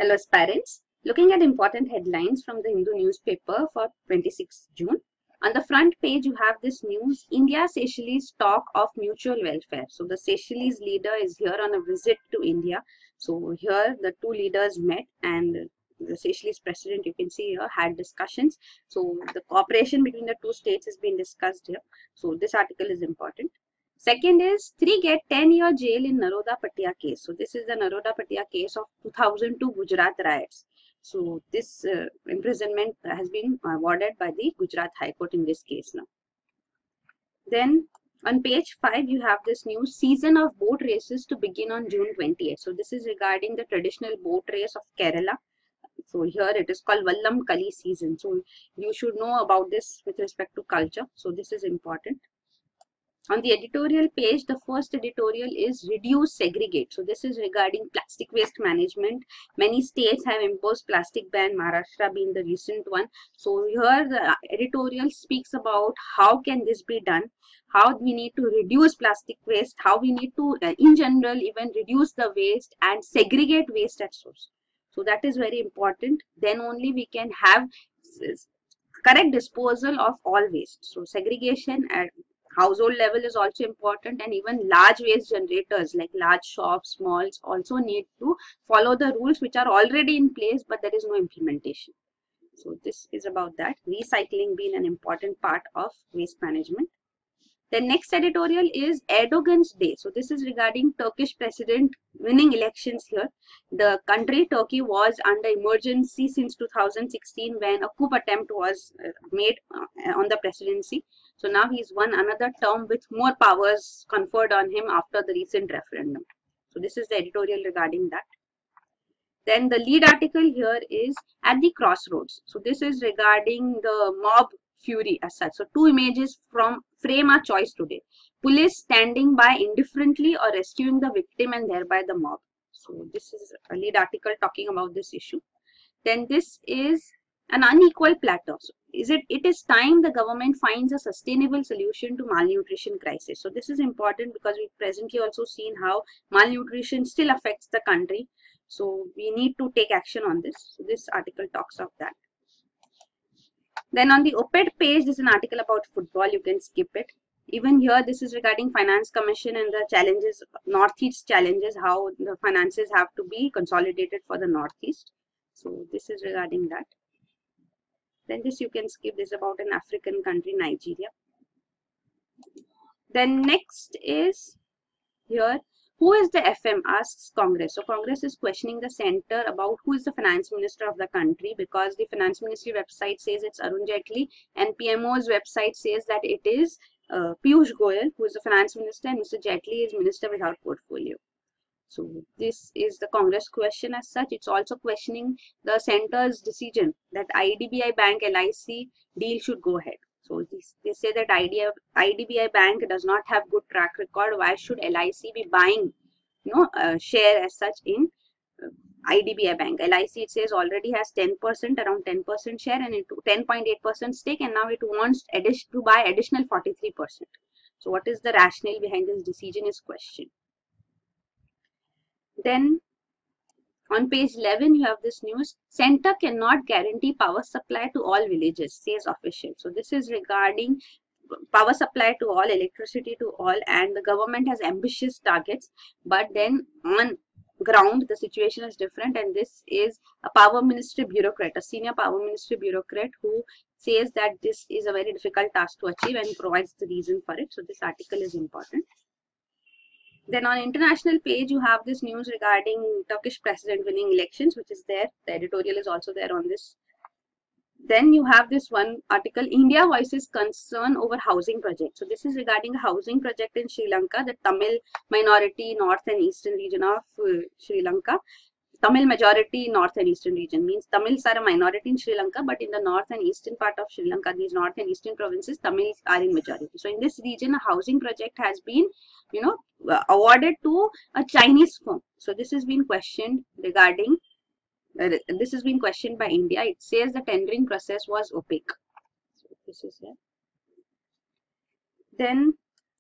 Hello aspirants. Looking at important headlines from the Hindu newspaper for 26 June. On the front page you have this news, India-Seychelles talk of mutual welfare. So the Seychelles leader is here on a visit to India. So here the two leaders met and the Seychelles president, you can see here, had discussions. So the cooperation between the two states has been discussed here. So this article is important. Second is 3 get 10-year jail in Naroda Patia case. So this is the Naroda Patia case of 2002 Gujarat riots. So this imprisonment has been awarded by the Gujarat High Court in this case now. Then on page 5 you have this new season of boat races to begin on June 28th. So this is regarding the traditional boat race of Kerala. So here it is called Vallam Kali season. So you should know about this with respect to culture. So this is important. On the editorial page, the first editorial is reduce, segregate. So this is regarding plastic waste management. Many states have imposed plastic ban, Maharashtra being the recent one. So here the editorial speaks about how can this be done, how we need to reduce plastic waste, how we need to in general even reduce the waste and segregate waste at source. So that is very important. Then only we can have correct disposal of all waste. So segregation at household level is also important, and even large waste generators like large shops, malls also need to follow the rules which are already in place, but there is no implementation. So this is about that. Recycling being an important part of waste management. The next editorial is Erdogan's Day. So this is regarding Turkish president winning elections here. The country Turkey was under emergency since 2016 when a coup attempt was made on the presidency. So now he's won another term with more powers conferred on him after the recent referendum. So this is the editorial regarding that. Then the lead article here is At the Crossroads. So this is regarding the mob fury as such. So two images from frame our choice today. Police standing by indifferently or rescuing the victim and thereby the mob. So this is a lead article talking about this issue. Then this is an unequal plateau. So it is time the government finds a sustainable solution to malnutrition crisis. So this is important because we've presently also seen how malnutrition still affects the country. So we need to take action on this. So this article talks of that. Then on the op-ed page, this is an article about football. You can skip it. Even here, this is regarding Finance Commission and the challenges, Northeast challenges, how the finances have to be consolidated for the Northeast. So this is regarding that. Then this you can skip. This is about an African country, Nigeria. Then next is here, who is the FM, asks Congress. So Congress is questioning the center about who is the finance minister of the country, because the finance ministry website says it's Arun Jaitley and PMO's website says that it is Piyush Goyal who is the finance minister and Mr. Jaitley is minister without portfolio. So this is the Congress question as such. It's also questioning the center's decision that IDBI Bank LIC deal should go ahead. So they say that IDBI Bank does not have good track record. Why should LIC be buying, share as such in IDBI Bank? LIC, it says, already has 10%, around 10% share and 10.8% stake, and now it wants to buy additional 43%. So what is the rationale behind this decision is questioned. Then on page 11, you have this news. Center cannot guarantee power supply to all villages, says official. So this is regarding power supply to all, electricity to all, and the government has ambitious targets. But then on ground, the situation is different, and this is a power ministry bureaucrat, a senior power ministry bureaucrat who says that this is a very difficult task to achieve and provides the reason for it. So this article is important. Then on international page, you have this news regarding Turkish president winning elections, which is there. The editorial is also there on this. Then you have this one article, India voices concern over housing project. So this is regarding a housing project in Sri Lanka, the Tamil minority north and eastern region of Sri Lanka. Tamil majority north and eastern region means Tamils are a minority in Sri Lanka, but in the north and eastern part of Sri Lanka, these north and eastern provinces, Tamils are in majority. So in this region, a housing project has been, awarded to a Chinese firm. So this has been questioned regarding, this has been questioned by India. It says the tendering process was opaque. So this is here. Then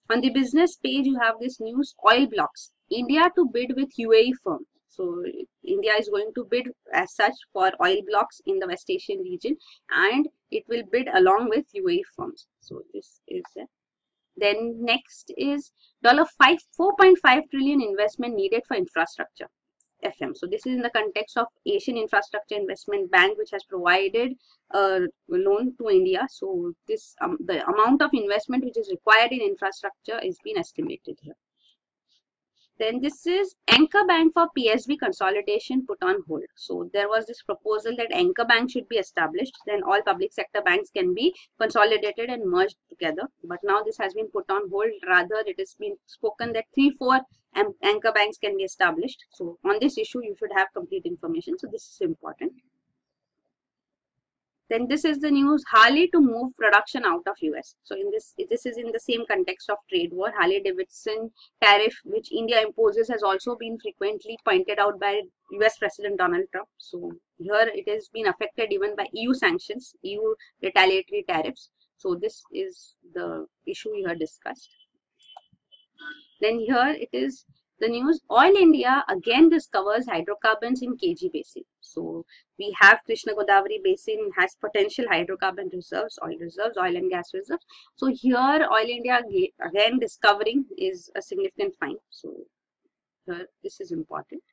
on the business page, you have this news, oil blocks. India to bid with UAE firm. So India is going to bid as such for oil blocks in the West Asian region, and it will bid along with UAE firms. So this is then next is $4.5 trillion investment needed for infrastructure. FM. So this is in the context of Asian Infrastructure Investment Bank, which has provided a loan to India. So this the amount of investment which is required in infrastructure is being estimated here. Then this is anchor bank for PSB consolidation put on hold. So there was this proposal that anchor bank should be established. Then all public sector banks can be consolidated and merged together. But now this has been put on hold. Rather, it has been spoken that 3-4 anchor banks can be established. So on this issue, you should have complete information. So this is important. Then this is the news, Harley to move production out of US. So in this is in the same context of trade war. Harley-Davidson tariff which India imposes has also been frequently pointed out by US President Donald Trump. So here it has been affected even by EU sanctions, EU retaliatory tariffs. So this is the issue here discussed. Then here it is the news, Oil India again discovers hydrocarbons in KG Basin. So we have Krishna Godavari Basin has potential hydrocarbon reserves, oil and gas reserves. So here Oil India again discovering is a significant find. So here this is important.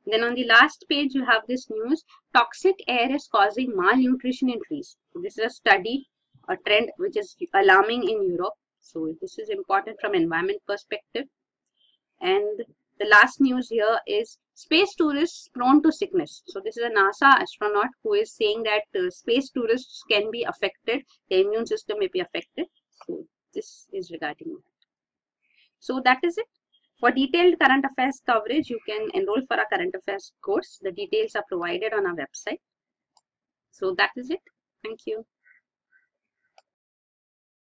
Then on the last page you have this news, toxic air is causing malnutrition in trees. So this is a study, a trend which is alarming in Europe. So this is important from environment perspective. And the last news here is space tourists prone to sickness. So this is a NASA astronaut who is saying that space tourists can be affected, the immune system may be affected. So this is regarding that. So that is it. For detailed current affairs coverage, you can enroll for our current affairs course. The details are provided on our website. So that is it. Thank you.